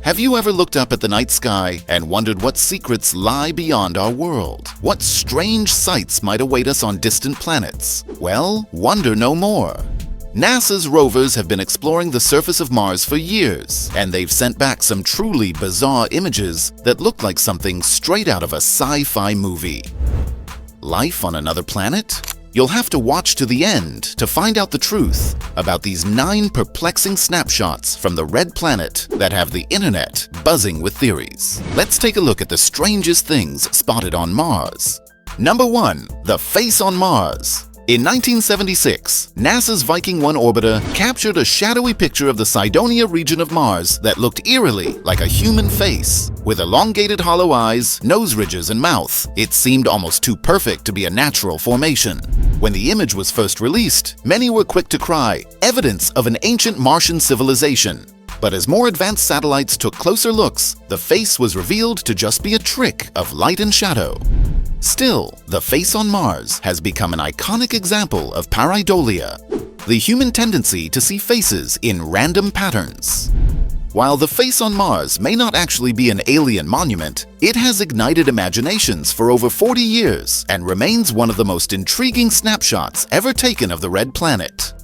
Have you ever looked up at the night sky and wondered what secrets lie beyond our world? What strange sights might await us on distant planets? Well, wonder no more. NASA's rovers have been exploring the surface of Mars for years, and they've sent back some truly bizarre images that look like something straight out of a sci-fi movie. Life on another planet? You'll have to watch to the end to find out the truth about these 9 perplexing snapshots from the red planet that have the internet buzzing with theories. Let's take a look at the strangest things spotted on Mars. Number 1. The face on Mars. In 1976, NASA's Viking 1 orbiter captured a shadowy picture of the Cydonia region of Mars that looked eerily like a human face. With elongated hollow eyes, nose ridges, and mouth, it seemed almost too perfect to be a natural formation. When the image was first released, many were quick to cry, "Evidence of an ancient Martian civilization." But as more advanced satellites took closer looks, the face was revealed to just be a trick of light and shadow. Still, the face on Mars has become an iconic example of pareidolia, the human tendency to see faces in random patterns. While the face on Mars may not actually be an alien monument, it has ignited imaginations for over 40 years and remains one of the most intriguing snapshots ever taken of the red planet.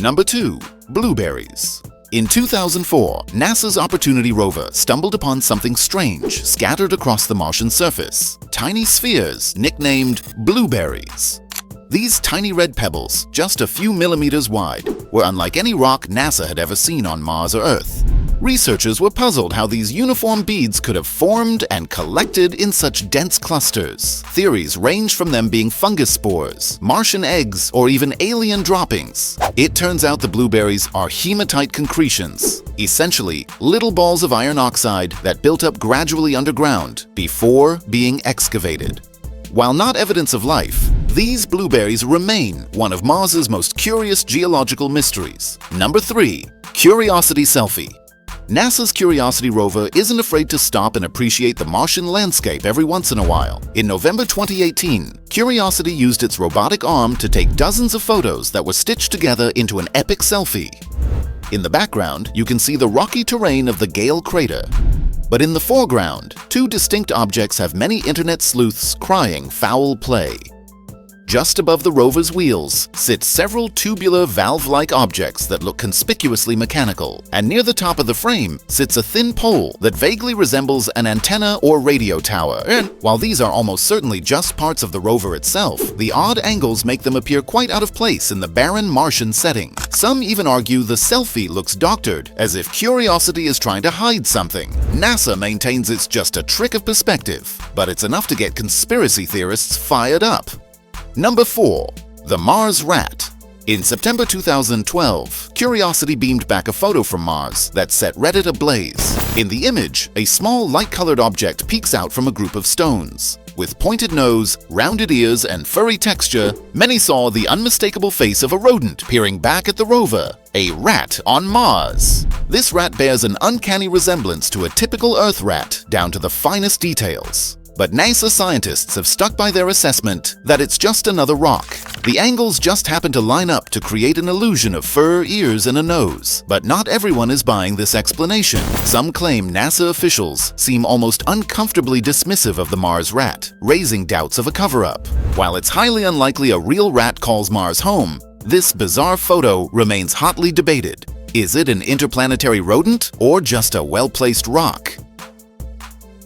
Number 2. Blueberries. In 2004, NASA's Opportunity rover stumbled upon something strange scattered across the Martian surface. Tiny spheres nicknamed blueberries. These tiny red pebbles, just a few millimeters wide, were unlike any rock NASA had ever seen on Mars or Earth. Researchers were puzzled how these uniform beads could have formed and collected in such dense clusters. Theories range from them being fungus spores, Martian eggs, or even alien droppings. It turns out the blueberries are hematite concretions, essentially little balls of iron oxide that built up gradually underground before being excavated. While not evidence of life, these blueberries remain one of Mars's most curious geological mysteries. Number 3. Curiosity selfie. NASA's Curiosity rover isn't afraid to stop and appreciate the Martian landscape every once in a while. In November 2018, Curiosity used its robotic arm to take dozens of photos that were stitched together into an epic selfie. In the background, you can see the rocky terrain of the Gale crater. But in the foreground, 2 distinct objects have many internet sleuths crying foul play. Just above the rover's wheels sit several tubular valve-like objects that look conspicuously mechanical, and near the top of the frame sits a thin pole that vaguely resembles an antenna or radio tower. And while these are almost certainly just parts of the rover itself, the odd angles make them appear quite out of place in the barren Martian setting. Some even argue the selfie looks doctored, as if Curiosity is trying to hide something. NASA maintains it's just a trick of perspective, but it's enough to get conspiracy theorists fired up. Number 4. The Mars Rat. In September 2012, Curiosity beamed back a photo from Mars that set Reddit ablaze. In the image, a small light-colored object peeks out from a group of stones. With pointed nose, rounded ears, and furry texture, many saw the unmistakable face of a rodent peering back at the rover, a rat on Mars. This rat bears an uncanny resemblance to a typical Earth rat down to the finest details. But NASA scientists have stuck by their assessment that it's just another rock. The angles just happen to line up to create an illusion of fur, ears, and a nose. But not everyone is buying this explanation. Some claim NASA officials seem almost uncomfortably dismissive of the Mars rat, raising doubts of a cover-up. While it's highly unlikely a real rat calls Mars home, this bizarre photo remains hotly debated. Is it an interplanetary rodent or just a well-placed rock?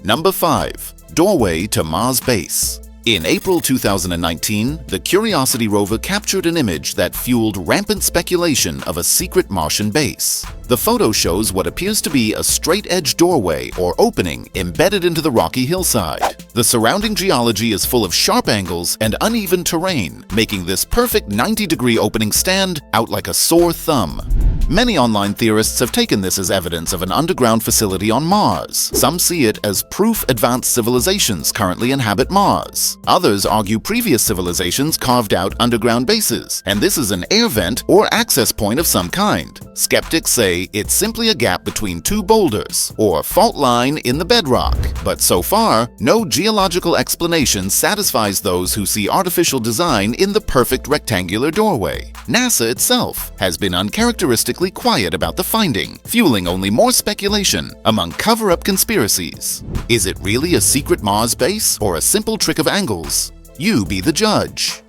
Number 5. Doorway to Mars Base. In April 2019, the Curiosity rover captured an image that fueled rampant speculation of a secret Martian base. The photo shows what appears to be a straight-edge doorway or opening embedded into the rocky hillside. The surrounding geology is full of sharp angles and uneven terrain, making this perfect 90-degree opening stand out like a sore thumb. Many online theorists have taken this as evidence of an underground facility on Mars. Some see it as proof advanced civilizations currently inhabit Mars. Others argue previous civilizations carved out underground bases, and this is an air vent or access point of some kind. Skeptics say it's simply a gap between two boulders or a fault line in the bedrock. But so far, no geological explanation satisfies those who see artificial design in the perfect rectangular doorway. NASA itself has been uncharacteristically quiet about the finding, fueling only more speculation among cover-up conspiracies. Is it really a secret Mars base or a simple trick of angles? You be the judge.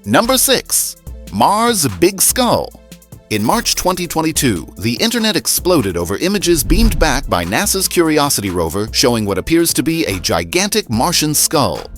Number 6. Mars' Big Skull. In March 2022, the internet exploded over images beamed back by NASA's Curiosity rover showing what appears to be a gigantic Martian skull.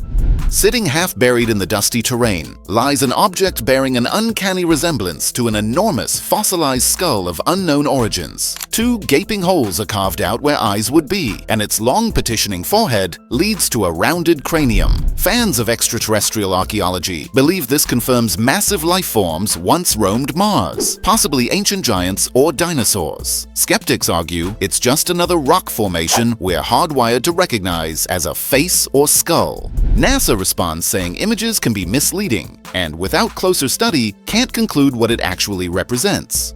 Sitting half-buried in the dusty terrain lies an object bearing an uncanny resemblance to an enormous fossilized skull of unknown origins. Two gaping holes are carved out where eyes would be, and its long petitioning forehead leads to a rounded cranium. Fans of extraterrestrial archaeology believe this confirms massive life forms once roamed Mars, possibly ancient giants or dinosaurs. Skeptics argue it's just another rock formation we're hardwired to recognize as a face or skull. NASA responds saying images can be misleading and, without closer study, can't conclude what it actually represents.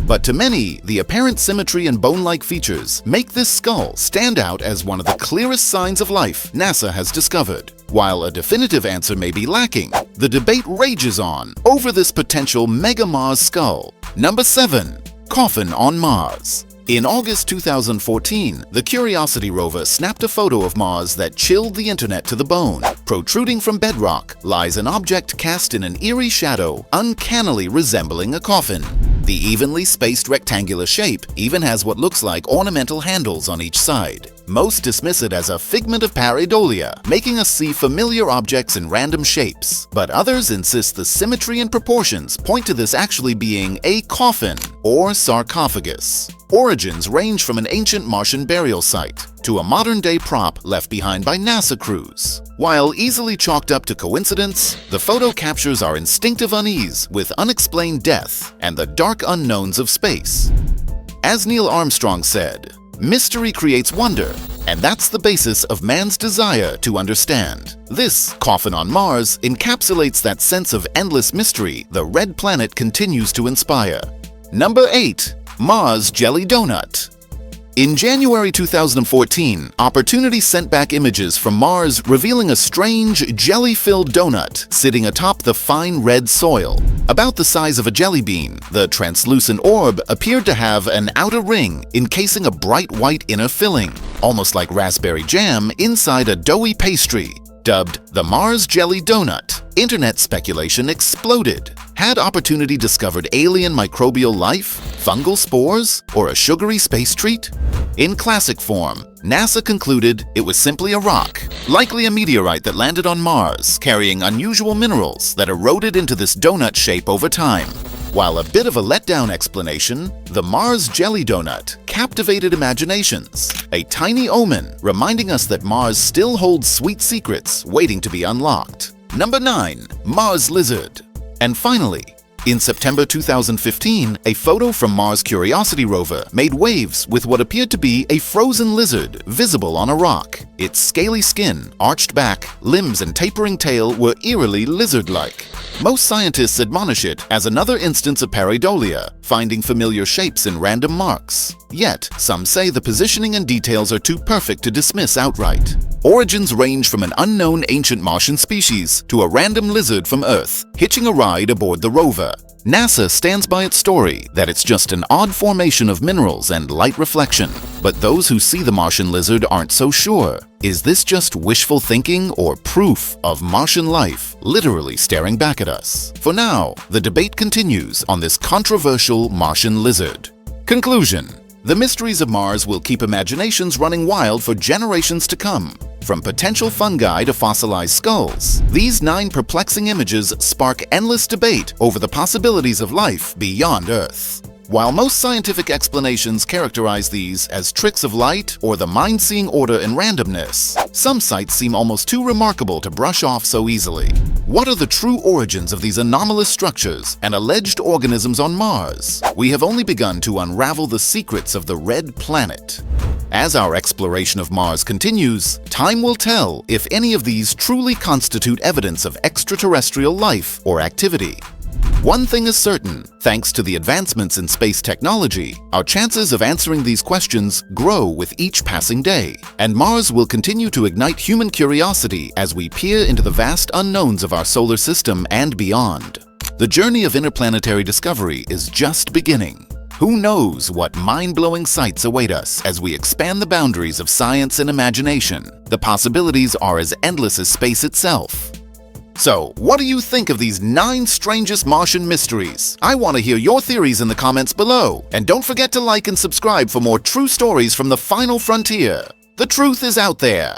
But to many, the apparent symmetry and bone-like features make this skull stand out as one of the clearest signs of life NASA has discovered. While a definitive answer may be lacking, the debate rages on over this potential mega-Mars skull. Number 7. Coffin on Mars. In August 2014, the Curiosity rover snapped a photo of Mars that chilled the internet to the bone. Protruding from bedrock lies an object cast in an eerie shadow, uncannily resembling a coffin. The evenly spaced rectangular shape even has what looks like ornamental handles on each side. Most dismiss it as a figment of pareidolia, making us see familiar objects in random shapes. But others insist the symmetry and proportions point to this actually being a coffin or sarcophagus. Origins range from an ancient Martian burial site to a modern-day prop left behind by NASA crews. While easily chalked up to coincidence, the photo captures our instinctive unease with unexplained death and the dark unknowns of space. As Neil Armstrong said, "Mystery creates wonder, and that's the basis of man's desire to understand." This coffin on Mars encapsulates that sense of endless mystery the red planet continues to inspire. Number 8. Mars Jelly Donut. In January 2014, Opportunity sent back images from Mars revealing a strange, jelly-filled donut sitting atop the fine red soil. About the size of a jelly bean, the translucent orb appeared to have an outer ring encasing a bright white inner filling, almost like raspberry jam inside a doughy pastry. Dubbed the Mars Jelly Donut, internet speculation exploded. Had Opportunity discovered alien microbial life, fungal spores, or a sugary space treat? In classic form, NASA concluded it was simply a rock, likely a meteorite that landed on Mars, carrying unusual minerals that eroded into this donut shape over time. While a bit of a letdown explanation, the Mars Jelly Donut captivated imaginations, a tiny omen reminding us that Mars still holds sweet secrets waiting to be unlocked. Number 9. Mars Lizard. And finally, in September 2015, a photo from Mars Curiosity rover made waves with what appeared to be a frozen lizard visible on a rock. Its scaly skin, arched back, limbs and tapering tail were eerily lizard-like. Most scientists admonish it as another instance of pareidolia, finding familiar shapes in random marks. Yet, some say the positioning and details are too perfect to dismiss outright. Origins range from an unknown ancient Martian species to a random lizard from Earth, hitching a ride aboard the rover. NASA stands by its story that it's just an odd formation of minerals and light reflection. But those who see the Martian lizard aren't so sure. Is this just wishful thinking or proof of Martian life literally staring back at us? For now, the debate continues on this controversial Martian lizard. Conclusion: the mysteries of Mars will keep imaginations running wild for generations to come. From potential fungi to fossilized skulls, these 9 perplexing images spark endless debate over the possibilities of life beyond Earth. While most scientific explanations characterize these as tricks of light or the mind-seeing order and randomness, some sites seem almost too remarkable to brush off so easily. What are the true origins of these anomalous structures and alleged organisms on Mars? We have only begun to unravel the secrets of the red planet. As our exploration of Mars continues, time will tell if any of these truly constitute evidence of extraterrestrial life or activity. One thing is certain, thanks to the advancements in space technology, our chances of answering these questions grow with each passing day, and Mars will continue to ignite human curiosity as we peer into the vast unknowns of our solar system and beyond. The journey of interplanetary discovery is just beginning. Who knows what mind-blowing sights await us as we expand the boundaries of science and imagination? The possibilities are as endless as space itself. So, what do you think of these 9 strangest Martian mysteries? I want to hear your theories in the comments below. And don't forget to like and subscribe for more true stories from the final frontier. The truth is out there.